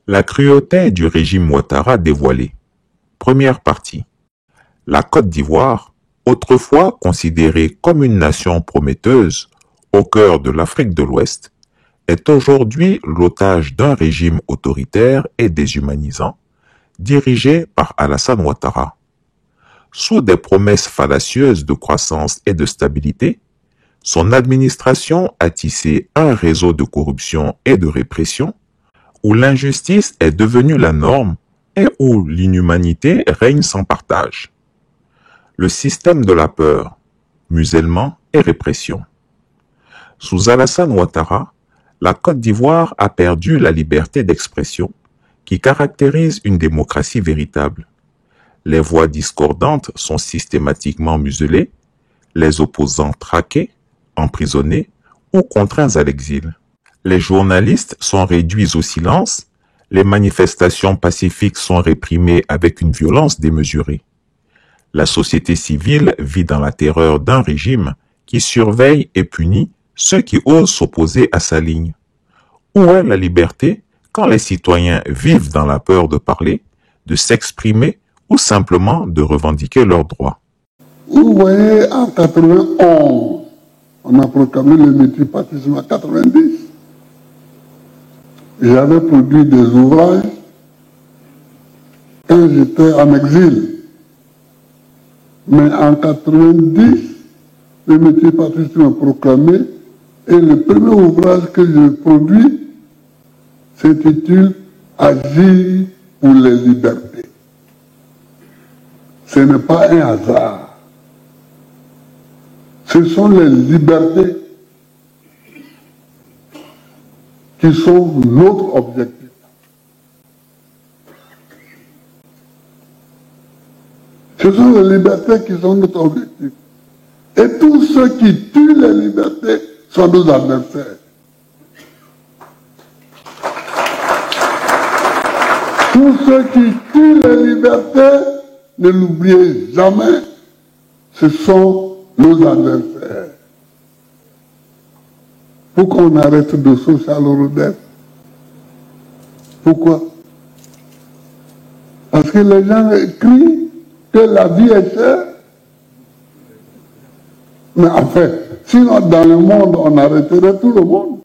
La cruauté du régime Ouattara dévoilée. Première partie. La Côte d'Ivoire, autrefois considérée comme une nation prometteuse au cœur de l'Afrique de l'Ouest, est aujourd'hui l'otage d'un régime autoritaire et déshumanisant, dirigé par Alassane Ouattara. Sous des promesses fallacieuses de croissance et de stabilité, son administration a tissé un réseau de corruption et de répression où l'injustice est devenue la norme et où l'inhumanité règne sans partage. Le système de la peur, musellement et répression. Sous Alassane Ouattara, la Côte d'Ivoire a perdu la liberté d'expression qui caractérise une démocratie véritable. Les voix discordantes sont systématiquement muselées, les opposants traqués, emprisonnés ou contraints à l'exil. Les journalistes sont réduits au silence, les manifestations pacifiques sont réprimées avec une violence démesurée. La société civile vit dans la terreur d'un régime qui surveille et punit ceux qui osent s'opposer à sa ligne. Où est la liberté quand les citoyens vivent dans la peur de parler, de s'exprimer ou simplement de revendiquer leurs droits? Vous voyez, en 91, on a proclamé le multipartisme en 90. J'avais produit des ouvrages quand j'étais en exil. Mais en 90, le multipartisme est proclamé et le premier ouvrage que je produis s'intitule « Agir pour les libertés ». Ce n'est pas un hasard. Ce sont les libertés qui sont notre objectif. Ce sont les libertés qui sont notre objectif. Et tous ceux qui tuent les libertés sont nos adversaires. Tous ceux qui tuent les libertés, ne l'oubliez jamais, ce sont nos adversaires. Pourquoi on arrête de social rodef? Pourquoi? Parce que les gens crient que la vie est chère. Mais en fait, sinon dans le monde, on arrêterait tout le monde.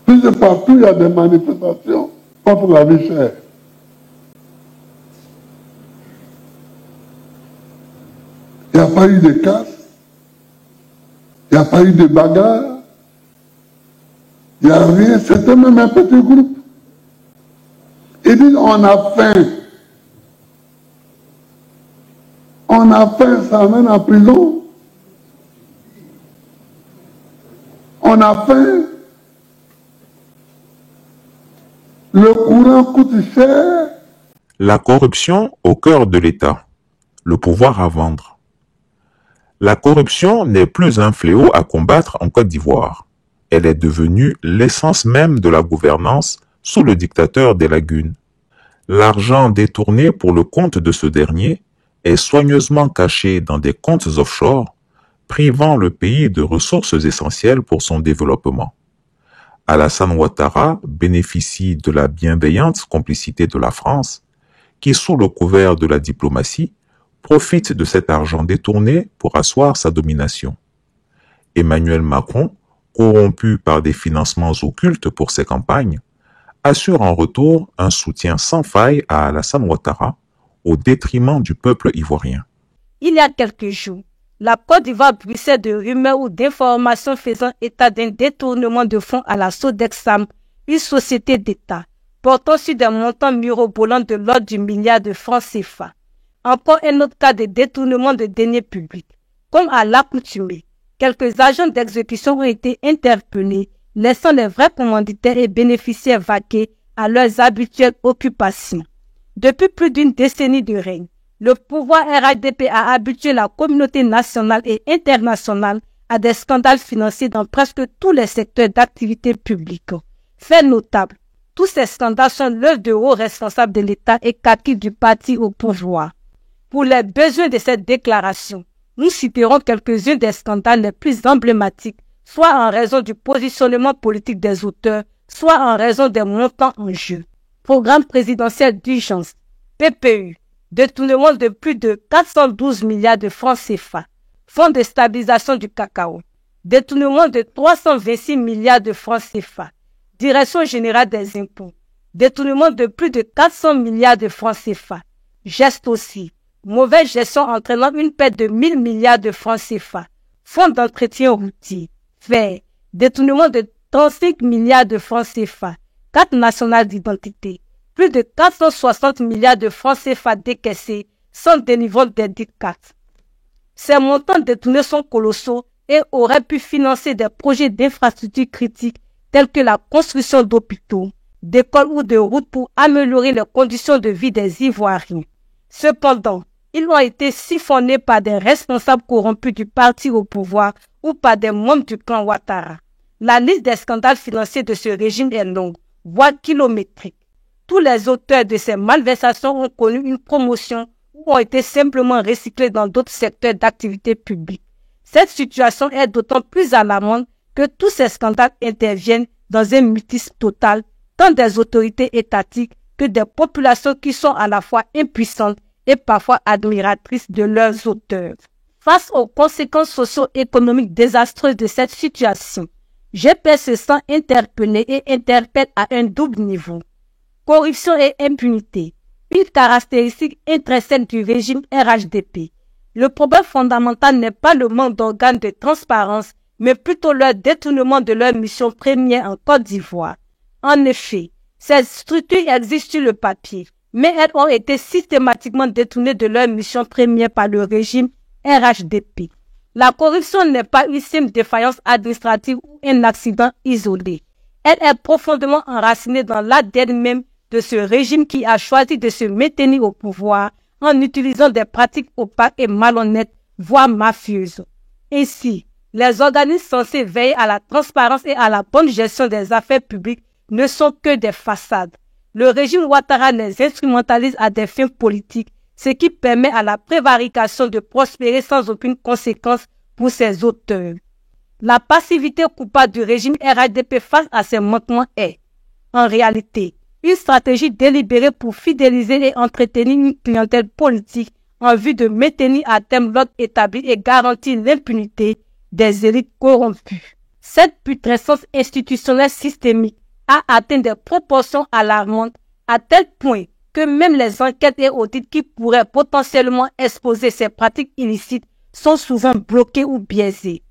Puisque partout, il y a des manifestations contre la vie chère. Il n'y a pas eu de casse, il n'y a pas eu de bagarre, il n'y a rien, c'était même un petit groupe. Ils disent on a faim. On a faim, ça amène en prison. On a faim. Le courant coûte cher. La corruption au cœur de l'État. Le pouvoir à vendre. La corruption n'est plus un fléau à combattre en Côte d'Ivoire. Elle est devenue l'essence même de la gouvernance sous le dictateur des lagunes. L'argent détourné pour le compte de ce dernier est soigneusement caché dans des comptes offshore, privant le pays de ressources essentielles pour son développement. Alassane Ouattara bénéficie de la bienveillante complicité de la France, qui, sous le couvert de la diplomatie, profite de cet argent détourné pour asseoir sa domination. Emmanuel Macron, corrompu par des financements occultes pour ses campagnes, assure en retour un soutien sans faille à Alassane Ouattara au détriment du peuple ivoirien. Il y a quelques jours, la Côte d'Ivoire bruissait de rumeurs ou d'informations faisant état d'un détournement de fonds à la Sodexam, une société d'État, portant sur des montants mirobolants de l'ordre du milliard de francs CFA. Encore un autre cas de détournement de deniers publics. Comme à l'accoutumée, quelques agents d'exécution ont été interpellés, laissant les vrais commanditaires et bénéficiaires vaquer à leurs habituelles occupations. Depuis plus d'une décennie de règne, le pouvoir RHDP a habitué la communauté nationale et internationale à des scandales financiers dans presque tous les secteurs d'activité publique. Fait notable, tous ces scandales sont l'œuvre de hauts responsables de l'État et captifs du parti au pouvoir. Pour les besoins de cette déclaration, nous citerons quelques-uns des scandales les plus emblématiques, soit en raison du positionnement politique des auteurs, soit en raison des montants en jeu. Programme présidentiel d'urgence, PPU, détournement de plus de 412 milliards de francs CFA. Fonds de stabilisation du cacao, détournement de 326 milliards de francs CFA. Direction générale des impôts, détournement de plus de 400 milliards de francs CFA. Geste aussi, mauvaise gestion entraînant une perte de 1000 milliards de francs CFA. Fonds d'entretien routier, fait détournement de 35 milliards de francs CFA. Carte nationale d'identité, plus de 460 milliards de francs CFA décaissés sans délivrance des dites cartes. Ces montants détournés sont colossaux et auraient pu financer des projets d'infrastructures critiques tels que la construction d'hôpitaux, d'écoles ou de routes pour améliorer les conditions de vie des Ivoiriens. Cependant, ils ont été siphonnés par des responsables corrompus du parti au pouvoir ou par des membres du clan Ouattara. La liste des scandales financiers de ce régime est longue, voire kilométrique. Tous les auteurs de ces malversations ont connu une promotion ou ont été simplement recyclés dans d'autres secteurs d'activité publique. Cette situation est d'autant plus alarmante que tous ces scandales interviennent dans un mutisme total, tant des autorités étatiques que des populations qui sont à la fois impuissantes et parfois admiratrices de leurs auteurs. Face aux conséquences socio-économiques désastreuses de cette situation, GP se sent interpellé et interpelle à un double niveau. Corruption et impunité, une caractéristique intrinsèque du régime RHDP. Le problème fondamental n'est pas le manque d'organes de transparence, mais plutôt leur détournement de leur mission première en Côte d'Ivoire. En effet, ces structures existent sur le papier, mais elles ont été systématiquement détournées de leur mission première par le régime RHDP. La corruption n'est pas une simple défaillance administrative ou un accident isolé. Elle est profondément enracinée dans l'ADN même de ce régime qui a choisi de se maintenir au pouvoir en utilisant des pratiques opaques et malhonnêtes, voire mafieuses. Ainsi, les organismes censés veiller à la transparence et à la bonne gestion des affaires publiques ne sont que des façades. Le régime Ouattara les instrumentalise à des fins politiques, ce qui permet à la prévarication de prospérer sans aucune conséquence pour ses auteurs. La passivité coupable du régime RHDP face à ces manquements est, en réalité, une stratégie délibérée pour fidéliser et entretenir une clientèle politique en vue de maintenir à terme l'ordre établi et garantir l'impunité des élites corrompues. Cette putrescence institutionnelle systémique a atteint des proportions alarmantes à tel point que même les enquêtes et audits qui pourraient potentiellement exposer ces pratiques illicites sont souvent bloqués ou biaisés.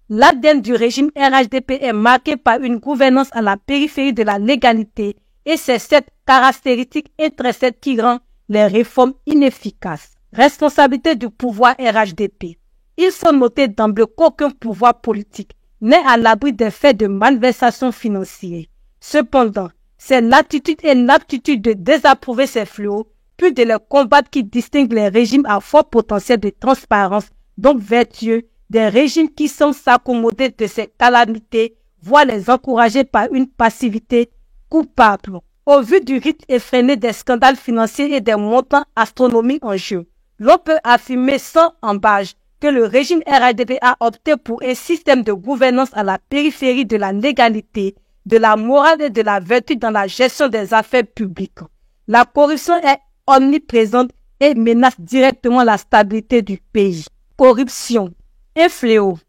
L'ADN du régime RHDP est marqué par une gouvernance à la périphérie de la légalité et c'est cette caractéristique intrinsèque qui rend les réformes inefficaces. Responsabilité du pouvoir RHDP. Il faut noter d'emblée qu'aucun pouvoir politique n'est à l'abri des faits de malversation financière. Cependant, c'est l'attitude et l'aptitude de désapprouver ces fléaux, puis de les combattre qui distinguent les régimes à fort potentiel de transparence, donc vertueux, des régimes qui semblent s'accommoder de ces calamités, voire les encourager par une passivité coupable. Au vu du rythme effréné des scandales financiers et des montants astronomiques en jeu, l'on peut affirmer sans embâche que le régime RHDP a opté pour un système de gouvernance à la périphérie de la légalité, de la morale et de la vertu dans la gestion des affaires publiques. La corruption est omniprésente et menace directement la stabilité du pays. Corruption, un fléau.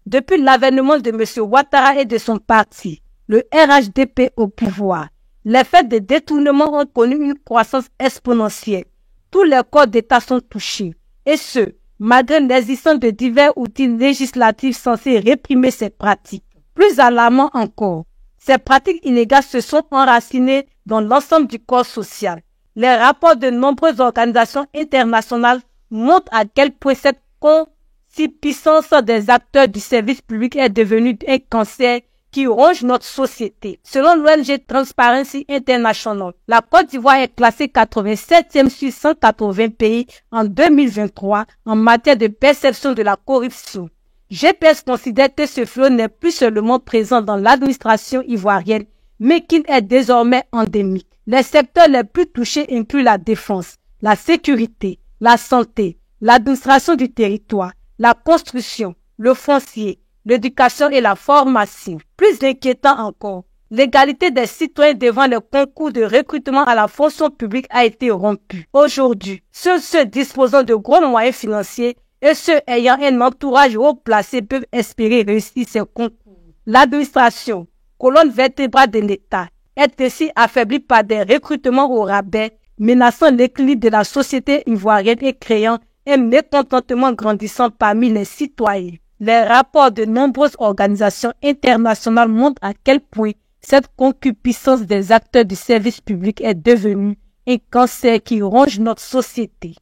Depuis l'avènement de M. Ouattara et de son parti, le RHDP au pouvoir, les faits de détournement ont connu une croissance exponentielle. Tous les corps d'État sont touchés, et ce, malgré l'existence de divers outils législatifs censés réprimer ces pratiques. Plus alarmant encore, ces pratiques illégales se sont enracinées dans l'ensemble du corps social. Les rapports de nombreuses organisations internationales montrent à quel point cette concupiscence des acteurs du service public est devenue un cancer qui ronge notre société. Selon l'ONG Transparency International, la Côte d'Ivoire est classée 87e sur 180 pays en 2023 en matière de perception de la corruption. GPS considère que ce fléau n'est plus seulement présent dans l'administration ivoirienne, mais qu'il est désormais endémique. Les secteurs les plus touchés incluent la défense, la sécurité, la santé, l'administration du territoire, la construction, le foncier, l'éducation et la formation. Plus inquiétant encore, L'égalité des citoyens devant les concours de recrutement à la fonction publique a été rompue. Aujourd'hui, seuls ceux disposant de gros moyens financiers et ceux ayant un entourage haut placé peuvent espérer réussir ces concours. L'administration, colonne vertébrale de l'État, est ainsi affaiblie par des recrutements au rabais, menaçant l'équilibre de la société ivoirienne et créant un mécontentement grandissant parmi les citoyens. Les rapports de nombreuses organisations internationales montrent à quel point cette concupiscence des acteurs du service public est devenue un cancer qui ronge notre société.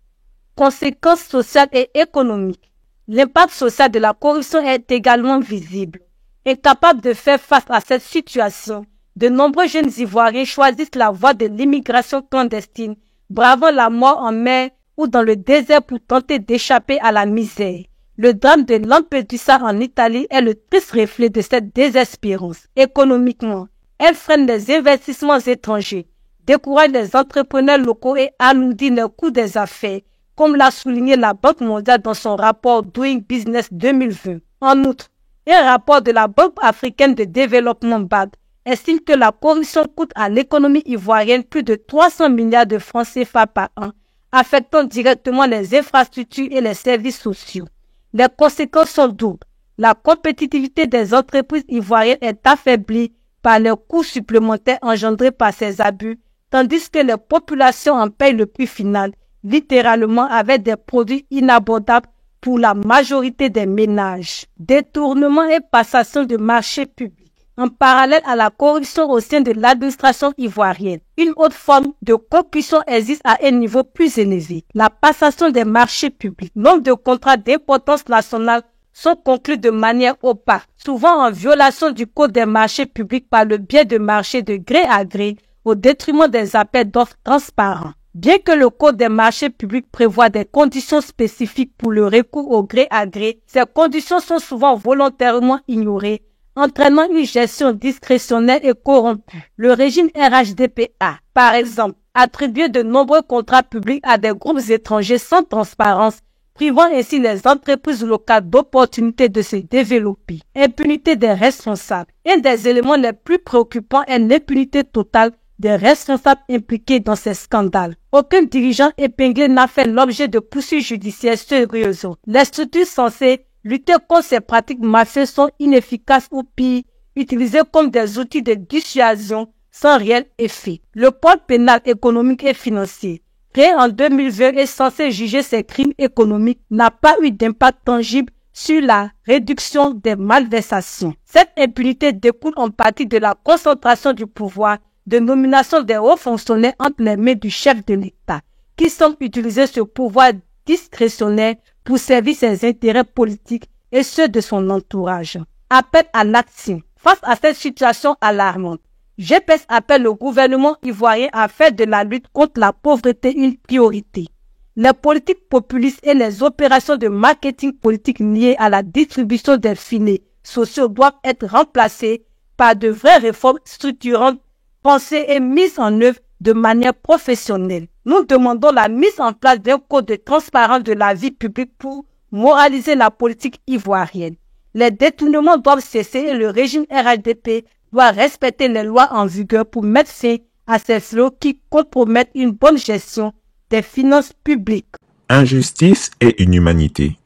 Conséquences sociales et économiques. L'impact social de la corruption est également visible. Incapables de faire face à cette situation, de nombreux jeunes Ivoiriens choisissent la voie de l'immigration clandestine, bravant la mort en mer ou dans le désert pour tenter d'échapper à la misère. Le drame de Lampedusa en Italie est le triste reflet de cette désespérance. Économiquement, elle freine les investissements étrangers, décourage les entrepreneurs locaux et alourdit le coût des affaires, comme l'a souligné la Banque mondiale dans son rapport Doing Business 2020. En outre, un rapport de la Banque africaine de développement BAD estime que la corruption coûte à l'économie ivoirienne plus de 300 milliards de francs CFA par an, affectant directement les infrastructures et les services sociaux. Les conséquences sont doubles. La compétitivité des entreprises ivoiriennes est affaiblie par les coûts supplémentaires engendrés par ces abus, tandis que les populations en payent le prix final, littéralement avec des produits inabordables pour la majorité des ménages. Détournement et passation de marchés publics. En parallèle à la corruption au sein de l'administration ivoirienne, une autre forme de corruption existe à un niveau plus élevé, la passation des marchés publics. Nombre de contrats d'importance nationale sont conclus de manière opaque, souvent en violation du code des marchés publics par le biais de marchés de gré à gré au détriment des appels d'offres transparents. Bien que le code des marchés publics prévoit des conditions spécifiques pour le recours au gré à gré, ces conditions sont souvent volontairement ignorées, entraînant une gestion discrétionnaire et corrompue. Le régime RHDP a, par exemple, attribué de nombreux contrats publics à des groupes étrangers sans transparence, privant ainsi les entreprises locales d'opportunités de se développer. Impunité des responsables. Un des éléments les plus préoccupants est l'impunité totale des responsables impliqués dans ces scandales. Aucun dirigeant épinglé n'a fait l'objet de poursuites judiciaires sérieuses. Les structures censées lutter contre ces pratiques mafieuses sont inefficaces ou pire, utilisées comme des outils de dissuasion sans réel effet. Le pôle pénal économique et financier, créé en 2020 et censé juger ces crimes économiques, n'a pas eu d'impact tangible sur la réduction des malversations. Cette impunité découle en partie de la concentration du pouvoir de nomination des hauts fonctionnaires entre les mains du chef de l'État, qui semble utiliser ce pouvoir discrétionnaire pour servir ses intérêts politiques et ceux de son entourage. Appel à l'action. Face à cette situation alarmante, GPS appelle le gouvernement ivoirien à faire de la lutte contre la pauvreté une priorité. Les politiques populistes et les opérations de marketing politique liées à la distribution des filets sociaux doivent être remplacées par de vraies réformes structurantes pensées et mises en œuvre de manière professionnelle. Nous demandons la mise en place d'un code de transparence de la vie publique pour moraliser la politique ivoirienne. Les détournements doivent cesser et le régime RHDP doit respecter les lois en vigueur pour mettre fin à ces fléaux qui compromettent une bonne gestion des finances publiques. Injustice et inhumanité.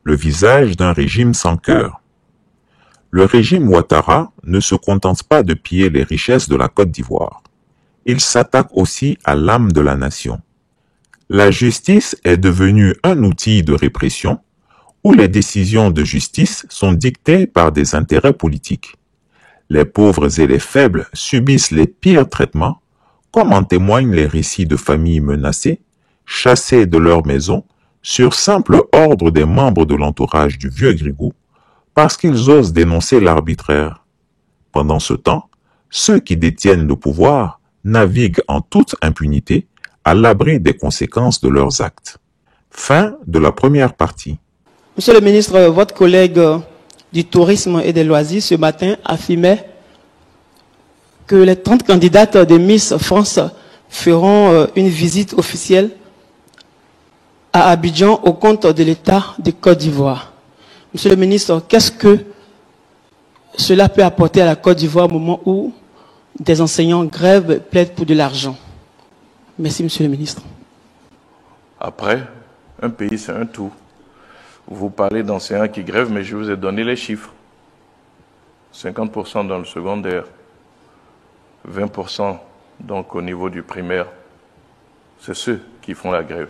Le visage d'un régime sans cœur. Le régime Ouattara ne se contente pas de piller les richesses de la Côte d'Ivoire. Il s'attaque aussi à l'âme de la nation. La justice est devenue un outil de répression où les décisions de justice sont dictées par des intérêts politiques. Les pauvres et les faibles subissent les pires traitements, comme en témoignent les récits de familles menacées, chassées de leur maison, sur simple ordre des membres de l'entourage du vieux Grigou, parce qu'ils osent dénoncer l'arbitraire. Pendant ce temps, ceux qui détiennent le pouvoir naviguent en toute impunité à l'abri des conséquences de leurs actes. Fin de la première partie. Monsieur le ministre, votre collègue du tourisme et des loisirs ce matin affirmait que les 30 candidates de Miss France feront une visite officielle à Abidjan au compte de l'État de Côte d'Ivoire. Monsieur le ministre, qu'est-ce que cela peut apporter à la Côte d'Ivoire au moment où des enseignants grèvent plaident pour de l'argent. Merci, Monsieur le ministre. Après, un pays, c'est un tout. Vous parlez d'enseignants qui grèvent, mais je vous ai donné les chiffres. 50% dans le secondaire, 20% donc au niveau du primaire. C'est ceux qui font la grève.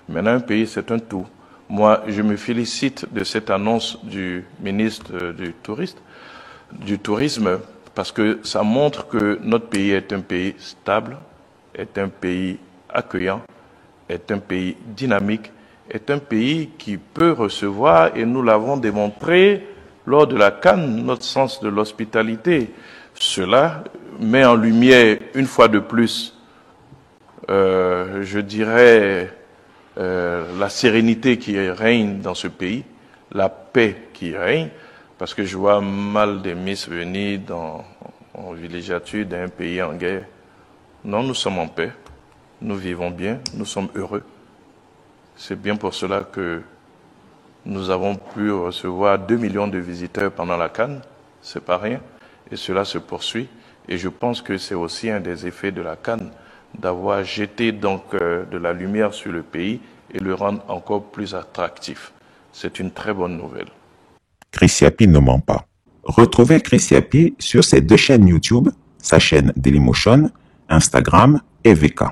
Maintenant, un pays, c'est un tout. Moi, je me félicite de cette annonce du ministre du Tourisme, parce que ça montre que notre pays est un pays stable, est un pays accueillant, est un pays dynamique, est un pays qui peut recevoir, et nous l'avons démontré lors de la CAN, notre sens de l'hospitalité. Cela met en lumière, une fois de plus, je dirais, la sérénité qui règne dans ce pays, la paix qui règne, parce que je vois mal des Miss venir en villégiature d'un pays en guerre. Non, nous sommes en paix, nous vivons bien, nous sommes heureux. C'est bien pour cela que nous avons pu recevoir 2 millions de visiteurs pendant la CAN, c'est pas rien, et cela se poursuit. Et je pense que c'est aussi un des effets de la CAN, d'avoir jeté donc de la lumière sur le pays et le rendre encore plus attractif. C'est une très bonne nouvelle. Chris Yapi ne ment pas. Retrouvez Chris Yapi sur ses 2 chaînes YouTube, sa chaîne Dailymotion, Instagram et VK.